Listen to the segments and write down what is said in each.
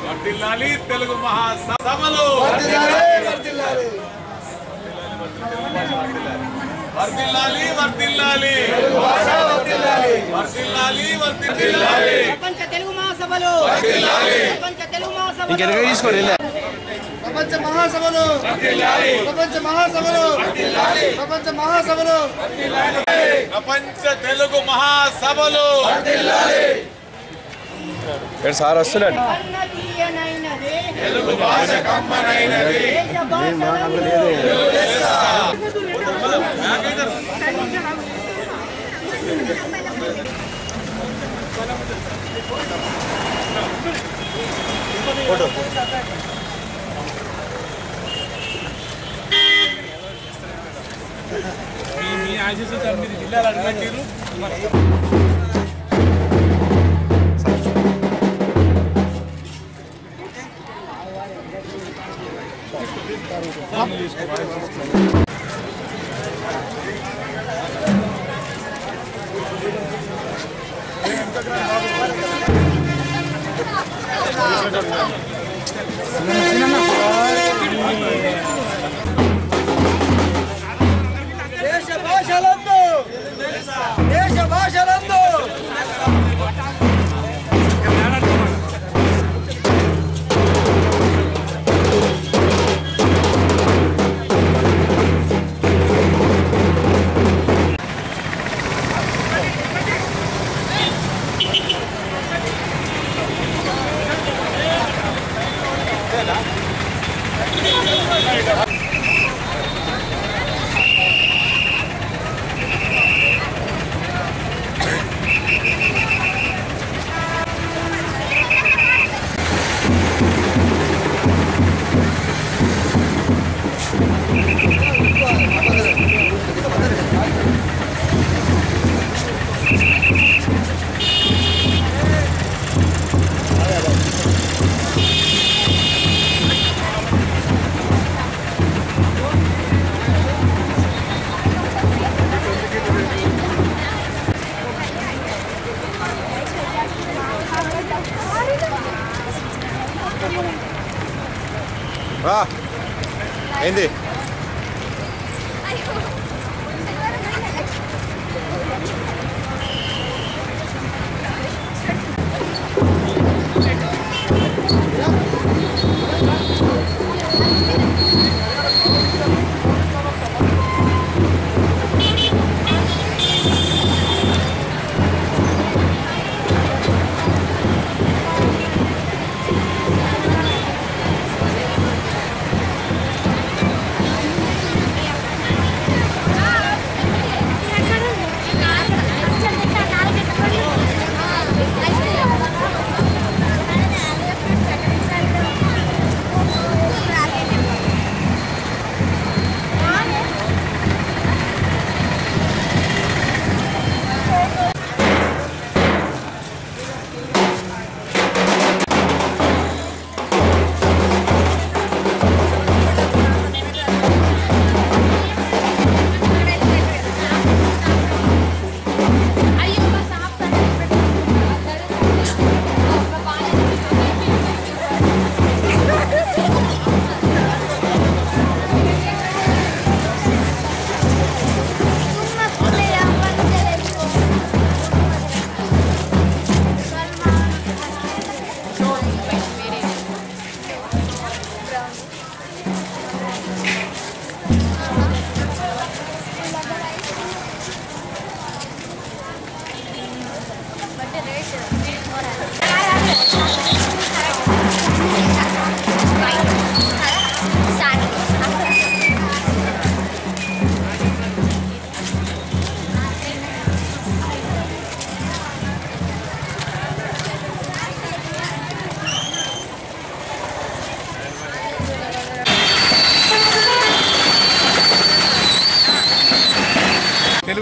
వర్ధిల్లాలి తెలుగు మహాసభలు వర్ధిల్లాలి వర్ధిల్లాలి వర్ధిల్లాలి వర్ధిల్లాలి ప్రపంచ తెలుగు మహాసభలు ప్రపంచ తెలుగు మహాసభలు ఇంకెనక తీసుకోండి ప్రపంచ మహాసభలు ప్రపంచ మహాసభలు ప్రపంచ మహాసభలు ప్రపంచ తెలుగు మహాసభలు సార్ వస్తున్నాడు తెలుగు భాష కమ్మనైనది మీ ఆశీస్సుతో మీరు జిల్లాలు అడగట్టారు దేశ భాషలందు ఏంది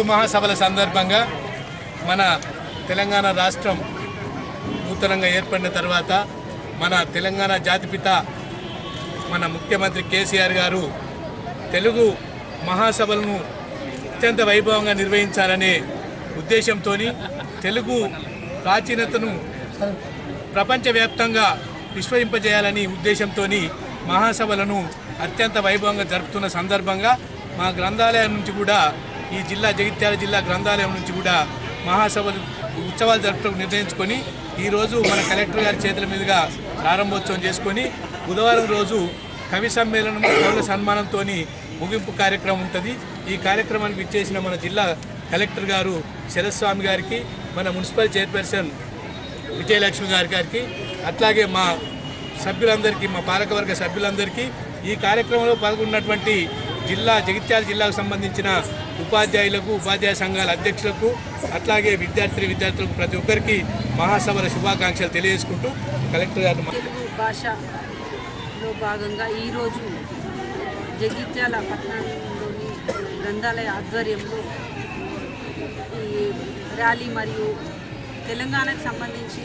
తెలుగు మహాసభల సందర్భంగా మన తెలంగాణ రాష్ట్రం నూతనంగా ఏర్పడిన తర్వాత మన తెలంగాణ జాతిపిత మన ముఖ్యమంత్రి కేసీఆర్ గారు తెలుగు మహాసభలను అత్యంత వైభవంగా నిర్వహించాలనే ఉద్దేశంతో తెలుగు ప్రాచీనతను ప్రపంచవ్యాప్తంగా విశ్వసింపజేయాలని ఉద్దేశంతో మహాసభలను అత్యంత వైభవంగా జరుపుతున్న సందర్భంగా మా గ్రంథాలయం నుంచి కూడా ఈ జిల్లా జగిత్యాల జిల్లా గ్రంథాలయం నుంచి కూడా మహాసభలు ఉత్సవాలు జరుపుటకు నిర్ణయించుకొని ఈరోజు మన కలెక్టర్ గారి చేతుల మీదుగా ప్రారంభోత్సవం చేసుకొని బుధవారం రోజు కవి సమ్మేళనం పౌర సన్మానంతో ముగింపు కార్యక్రమం ఉంటుంది. ఈ కార్యక్రమానికి ఇచ్చేసిన మన జిల్లా కలెక్టర్ గారు శరత్స్వామి గారికి, మన మున్సిపల్ చైర్పర్సన్ విజయలక్ష్మి గారికి, అట్లాగే మా సభ్యులందరికీ, మా పాలకవర్గ సభ్యులందరికీ, ఈ కార్యక్రమంలో పాల్గొన్నటువంటి జగిత్యాల జిల్లాకు సంబంధించిన ఉపాధ్యాయులకు, ఉపాధ్యాయ సంఘాల అధ్యక్షులకు, అట్లాగే విద్యార్థులకు ప్రతి ఒక్కరికి మహాసభల శుభాకాంక్షలు తెలియజేసుకుంటూ కలెక్టర్ గారు తెలుగు భాషలో భాగంగా ఈరోజు జగిత్యాల పట్టణంలోని గ్రంథాలయ ఆధ్వర్యంలో ఈ ర్యాలీ మరియు తెలంగాణకు సంబంధించి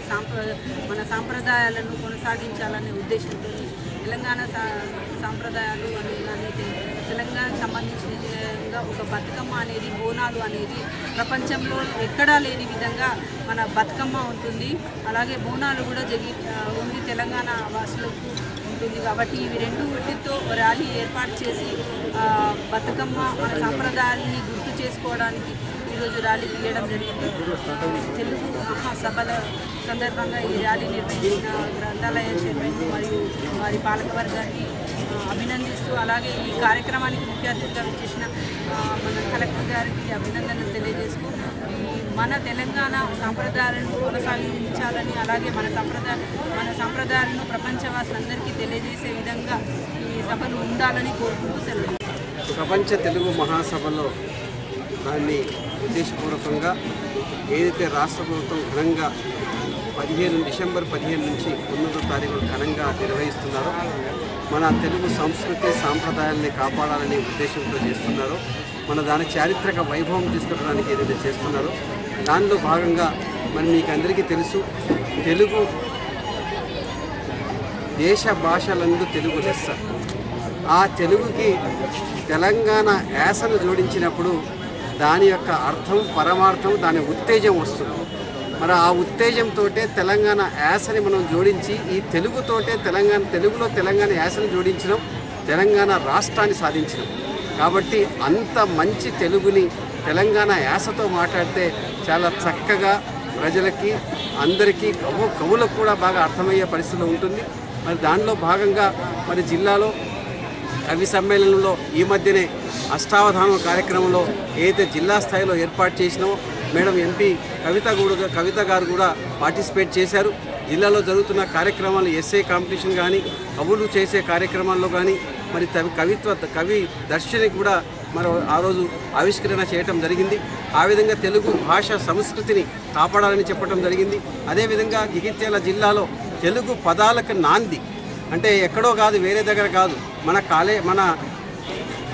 మన సాంప్రదాయాలను కొనసాగించాలనే ఉద్దేశంతో తెలంగాణ సాంప్రదాయాలు అనేది తెలంగాణకు సంబంధించిన ఒక బతుకమ్మ అనేది, బోనాలు అనేది ప్రపంచంలో ఎక్కడా లేని విధంగా మన బతుకమ్మ ఉంటుంది. అలాగే బోనాలు కూడా ఓన్లీ తెలంగాణ వాసులకు ఉంటుంది. కాబట్టి ఇవి వీటితో ర్యాలీ ఏర్పాటు చేసి బతుకమ్మ మన సాంప్రదాయాలని గుర్తు చేసుకోవడానికి ఈరోజు ర్యాలీ తీయడం జరిగింది. తెలుగు మహాసభల సందర్భంగా ఈ ర్యాలీ నిర్వహించిన గ్రంథాలయ చైర్మన్ మరియు వారి పాలకవర్గాన్ని అభినందిస్తూ, అలాగే ఈ కార్యక్రమానికి ముఖ్య అతిథిగా చేసిన మన కలెక్టర్ గారికి అభినందనలు తెలియజేస్తూ మన తెలంగాణ సాంప్రదాయాలను కొనసాగించాలని, అలాగే మన సాంప్రదాయాలను ప్రపంచవాసులందరికీ తెలియజేసే విధంగా ఈ సభలు ఉండాలని కోరుకుంటూ సెలవు. ప్రపంచ తెలుగు మహాసభలో దాన్ని ఉద్దేశపూర్వకంగా ఏదైతే రాష్ట్ర ప్రభుత్వం ఘనంగా డిసెంబర్ 15 నుంచి 9వ తారీఖు ఘనంగా నిర్వహిస్తున్నారో, మన తెలుగు సంస్కృతి సాంప్రదాయాల్ని కాపాడాలనే ఉద్దేశంతో చేస్తున్నారో, మన దాని చారిత్రక వైభవం తీసుకురావడానికి ఏదైతే చేస్తున్నారో దానిలో భాగంగా మరి మీకు అందరికీ తెలుసు, తెలుగు దేశ భాషలందు తెలుగు లెస్స. ఆ తెలుగుకి తెలంగాణ యాసను జోడించినప్పుడు దాని యొక్క అర్థం, పరమార్థం, దాని ఉత్తేజం వస్తుంది. మరి ఆ ఉత్తేజంతో తెలంగాణ యాసని మనం జోడించి ఈ తెలుగుతోటే తెలుగులో తెలంగాణ యాసను జోడించడం, తెలంగాణ రాష్ట్రాన్ని సాధించడం. కాబట్టి అంత మంచి తెలుగుని తెలంగాణ యాసతో మాట్లాడితే చాలా చక్కగా ప్రజలకి, అందరికీ, కవులకు కూడా బాగా అర్థమయ్యే పరిస్థితిలో ఉంటుంది. మరి దానిలో భాగంగా మరి జిల్లాలో కవి సమ్మేళనంలో ఈ మధ్యనే అష్టావధానం కార్యక్రమంలో ఏదైతే జిల్లా స్థాయిలో ఏర్పాటు చేసినామో మేడం ఎంపీ కవిత గారు కూడా పార్టిసిపేట్ చేశారు. జిల్లాలో జరుగుతున్న కార్యక్రమాలు ఎస్ఏ కాంపిటీషన్ కానీ, కవులు చేసే కార్యక్రమాల్లో కానీ, మరి కవి దర్శిని కూడా మరి ఆ రోజు ఆవిష్కరణ చేయటం జరిగింది. ఆ విధంగా తెలుగు భాష సంస్కృతిని కాపాడాలని చెప్పడం జరిగింది. అదేవిధంగా జగిత్యాల జిల్లాలో తెలుగు పదాలకు నాంది, అంటే ఎక్కడో కాదు, వేరే దగ్గర కాదు, మన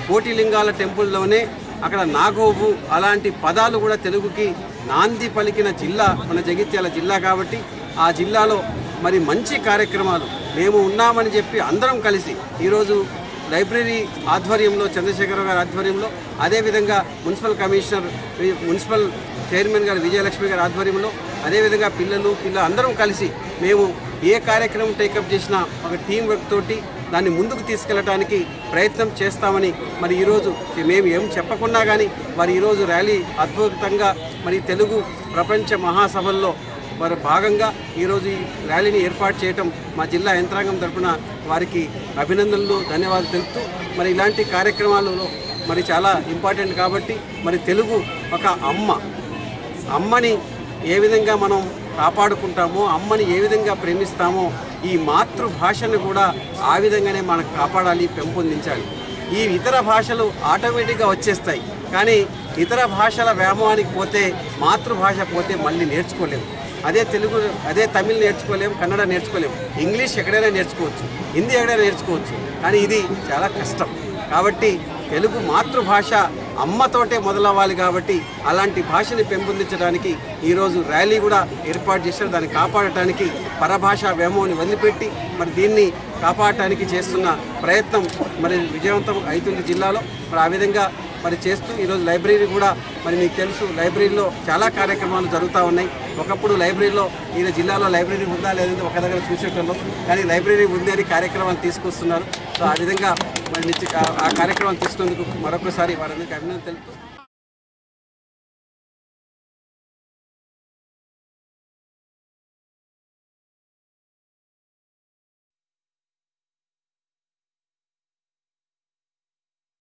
కోటిలింగాల టెంపుల్లోనే అక్కడ నాగోబు అలాంటి పదాలు కూడా తెలుగుకి నాంది పలికిన జిల్లా మన జగిత్యాల జిల్లా. కాబట్టి ఆ జిల్లాలో మరి మంచి కార్యక్రమాలు మేము ఉన్నామని చెప్పి అందరం కలిసి ఈరోజు లైబ్రరీ ఆధ్వర్యంలో, చంద్రశేఖరరావు గారి ఆధ్వర్యంలో, అదేవిధంగా మున్సిపల్ చైర్మన్ గారు విజయలక్ష్మి గారి ఆధ్వర్యంలో, అదేవిధంగా పిల్లలు అందరం కలిసి మేము ఏ కార్యక్రమం టేకప్ చేసినా ఒక టీం వర్క్ తోటి దాన్ని ముందుకు తీసుకెళ్ళడానికి ప్రయత్నం చేస్తామని మరి ఈరోజు మేము ఏం చెప్పకున్నా కానీ మరి ఈరోజు ర్యాలీ అద్భుతంగా మరి తెలుగు ప్రపంచ మహాసభల్లో మరి భాగంగా ఈరోజు ఈ ర్యాలీని ఏర్పాటు చేయటం మా జిల్లా యంత్రాంగం తరఫున వారికి అభినందనలు, ధన్యవాదాలు తెలుపుతూ మరి ఇలాంటి కార్యక్రమాలలో మరి చాలా ఇంపార్టెంట్. కాబట్టి మరి తెలుగు ఒక అమ్మని ఏ విధంగా మనం కాపాడుకుంటామో, అమ్మని ఏ విధంగా ప్రేమిస్తామో ఈ మాతృభాషను కూడా ఆ విధంగానే మనం కాపాడాలి, పెంపొందించాలి. ఈ ఇతర భాషలు ఆటోమేటిక్గా వచ్చేస్తాయి, కానీ ఇతర భాషల వ్యామోహానికి పోతే, మాతృభాష పోతే మళ్ళీ నేర్చుకోలేము. అదే తమిళ్ నేర్చుకోలేము, కన్నడ నేర్చుకోలేము, ఇంగ్లీష్ ఎక్కడైనా నేర్చుకోవచ్చు, హిందీ ఎక్కడైనా నేర్చుకోవచ్చు, కానీ ఇది చాలా కష్టం. కాబట్టి తెలుగు మాతృభాష అమ్మతోటే మొదలవ్వాలి కాబట్టి అలాంటి భాషని పెంపొందించడానికి ఈరోజు ర్యాలీ కూడా ఏర్పాటు చేశారు. దాన్ని కాపాడటానికి పరభాషా వ్యామోహాన్ని వదిలిపెట్టి మరి దీన్ని కాపాడటానికి చేస్తున్న ప్రయత్నం మరి విజయవంతం అవుతుంది జిల్లాలో. మరి ఆ విధంగా మరి చేస్తూ ఈరోజు లైబ్రరీ కూడా మరి మీకు తెలుసు లైబ్రరీలో చాలా కార్యక్రమాలు జరుగుతూ ఉన్నాయి. ఒకప్పుడు లైబ్రరీలో ఈ జిల్లాలో లైబ్రరీ ఉందా లేదంటే ఒక దగ్గర చూసేటోళ్ళం, కానీ లైబ్రరీ ఉంది అని కార్యక్రమాలు తీసుకొస్తున్నారు. సో ఆ విధంగా మరి ఆ కార్యక్రమాలు తీసుకున్నందుకు మరొకసారి వారందరికీ అభినందనలు తెలుపుతూ